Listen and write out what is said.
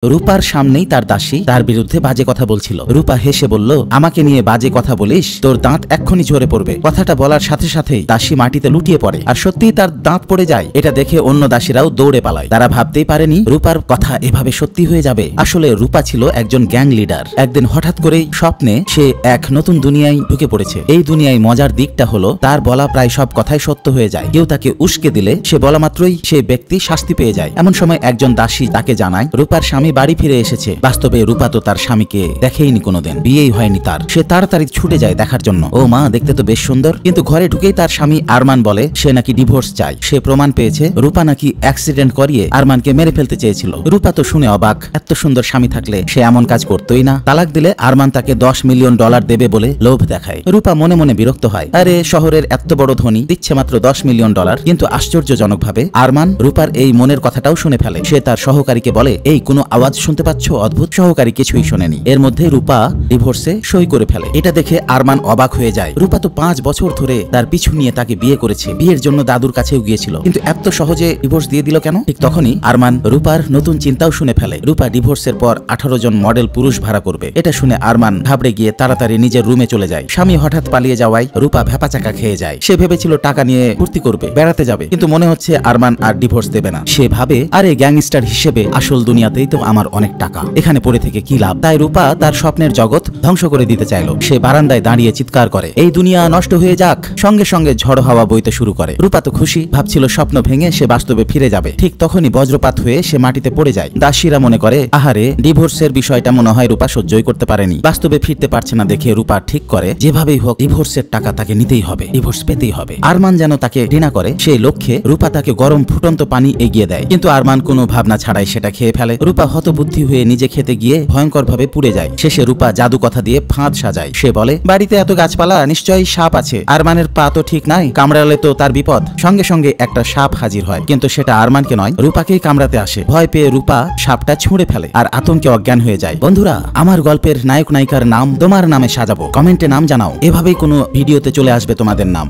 রূপার সামনেই তার দাসী তার বিরুদ্ধে বাজে কথা বলছিল। রূপা হেসে বলল, আমাকে নিয়ে বাজে কথা বলিস, তোর দাঁত এক্ষুনি ঝরে পড়বে। কথাটা বলার সাথে সাথেই দাসী মাটিতে লুটিয়ে পড়ে, আর সত্যিই তার দাঁত পড়ে যায়। এটা দেখে অন্য দাসীরাও দৌড়ে পালায়। তারা ভাবতেই পারেনি রূপার কথা এভাবে সত্যি হয়ে যাবে। আসলে রূপা ছিল একজন গ্যাং লিডার। একদিন হঠাৎ করেই স্বপ্নে সে এক নতুন দুনিয়ায় ঢুকে পড়েছে। এই দুনিয়ায় মজার দিকটা হলো তার বলা প্রায় সব কথাই সত্য হয়ে যায়। কেউ তাকে উস্কে দিলে সে বলা মাত্রই সে ব্যক্তি শাস্তি পেয়ে যায়। এমন সময় একজন দাসী তাকে জানায় রূপার স্বামী বাড়ি ফিরে এসেছে। বাস্তবে রূপা তো তার স্বামীকে দেখেইনি কোনোদিন, বিয়েই হয়নি তার। সে তাড়াতাড়ি ছুটে যায় দেখার জন্য। ও মা, দেখতে তো বেশ সুন্দর। কিন্তু ঘরে ঢুকেই তার স্বামী আরমান বলে সে নাকি ডিভোর্স চায়। সে প্রমাণ পেয়েছে রূপা নাকি অ্যাক্সিডেন্ট করিয়ে আরমানকে মেরে ফেলতে চেয়েছিল। রূপা তো শুনে অবাক। এত সুন্দর স্বামী থাকলে সে এমন কাজ করতোই না। তালাক দিলে আরমান তাকে $10 মিলিয়ন দেবে বলে লোভ দেখায়। রূপা মনে মনে বিরক্ত হয়। আরে, শহরের এত বড় ধনী দিচ্ছে মাত্র $10 মিলিয়ন। কিন্তু আশ্চর্যজনকভাবে আরমান রূপার এই মনের কথাটাও শুনে ফেলে। সে তার সহকারীকে বলে, এই কোনো আওয়াজ শুনতে পাচ্ছ? অদ্ভুত। সহকারী কিছুই শোনেনি। এর মধ্যে রূপা ডিভোর্সে সই করে ফেলে। এটা দেখে আরমান অবাক হয়ে যায়। রূপা তো 5 বছর ধরে তার পিছু নিয়ে তাকে বিয়ে করেছে। বিয়ের জন্য দাদুর কাছেও গিয়েছিল, কিন্তু এত সহজে ডিভোর্স দিয়ে দিল কেন? ঠিক তখনই আরমান রূপার নতুন চিন্তাও শুনে ফেলে। রূপা ডিভোর্সের পর 18 জন মডেল পুরুষ ভাড়া করবে। এটা শুনে আরমান ঘাবড়ে গিয়ে তাড়াতাড়ি নিজের রুমে চলে যায়। স্বামী হঠাৎ পালিয়ে যাওয়ায় রূপা ভ্যাপাচাকা খেয়ে যায়। সে ভেবেছিল টাকা নিয়ে ফুর্তি করবে, বেড়াতে যাবে, কিন্তু মনে হচ্ছে আরমান আর ডিভোর্স দেবে না। সে ভাবে, আরে গ্যাংস্টার হিসেবে আসল দুনিয়াতেই তো আমার অনেক টাকা, এখানে পড়ে থেকে কি লাভ? তাই রূপা তার স্বপ্নের জগৎ ধ্বংস করে দিতে চাইলো। সে বারান্দায় দাঁড়িয়ে চিৎকার করে, এই দুনিয়া নষ্ট হয়ে যাক। সঙ্গে সঙ্গে ঝড় হাওয়া বইতে শুরু করে। রূপা তো খুশি, ভাবছিল স্বপ্ন ভেঙে সে বাস্তবে ফিরে যাবে। ঠিক তখনই বজ্রপাত হয়ে সে মাটিতে পড়ে যায়। দাসীরা মনে করে, আহারে, ডিভোর্সের বিষয়টা মনে হয় রূপা সহ্যই করতে পারেনি। বাস্তবে ফিরতে পারছে না দেখে রূপা ঠিক করে যেভাবেই হোক ডিভোর্সের টাকা তাকে নিতেই হবে, ডিভোর্স পেতেই হবে। আরমান যেন তাকে ঘৃণা করে সেই লক্ষ্যে রূপা তাকে গরম ফুটন্ত পানি এগিয়ে দেয়, কিন্তু আরমান কোনো ভাবনা ছাড়াই সেটা খেয়ে ফেলে। রূপা হতবুদ্ধি হয়ে নিজে খেতে গিয়ে ভয়ঙ্কর ভাবে পুড়ে যায়। শেষে রূপা জাদু কথা দিয়ে ফাঁদ সাজায়। সে বলে, বাড়িতে এত গাছপালা, নিশ্চয়ই সাপ আছে। আরমানের পা তো ঠিক নাই, কামড়ালে তো তার বিপদ। সঙ্গে সঙ্গে একটা সাপ হাজির হয়, কিন্তু সেটা আরমানকে নয়, রূপাকেই কামড়াতে আসে। ভয় পেয়ে রূপা সাপটা ছুঁড়ে ফেলে আর আতঙ্কে অজ্ঞান হয়ে যায়। বন্ধুরা, আমার গল্পের নায়ক নায়িকার নাম তোমার নামে সাজাবো। কমেন্টে নাম জানাও, এভাবেই কোনো ভিডিওতে চলে আসবে তোমাদের নাম।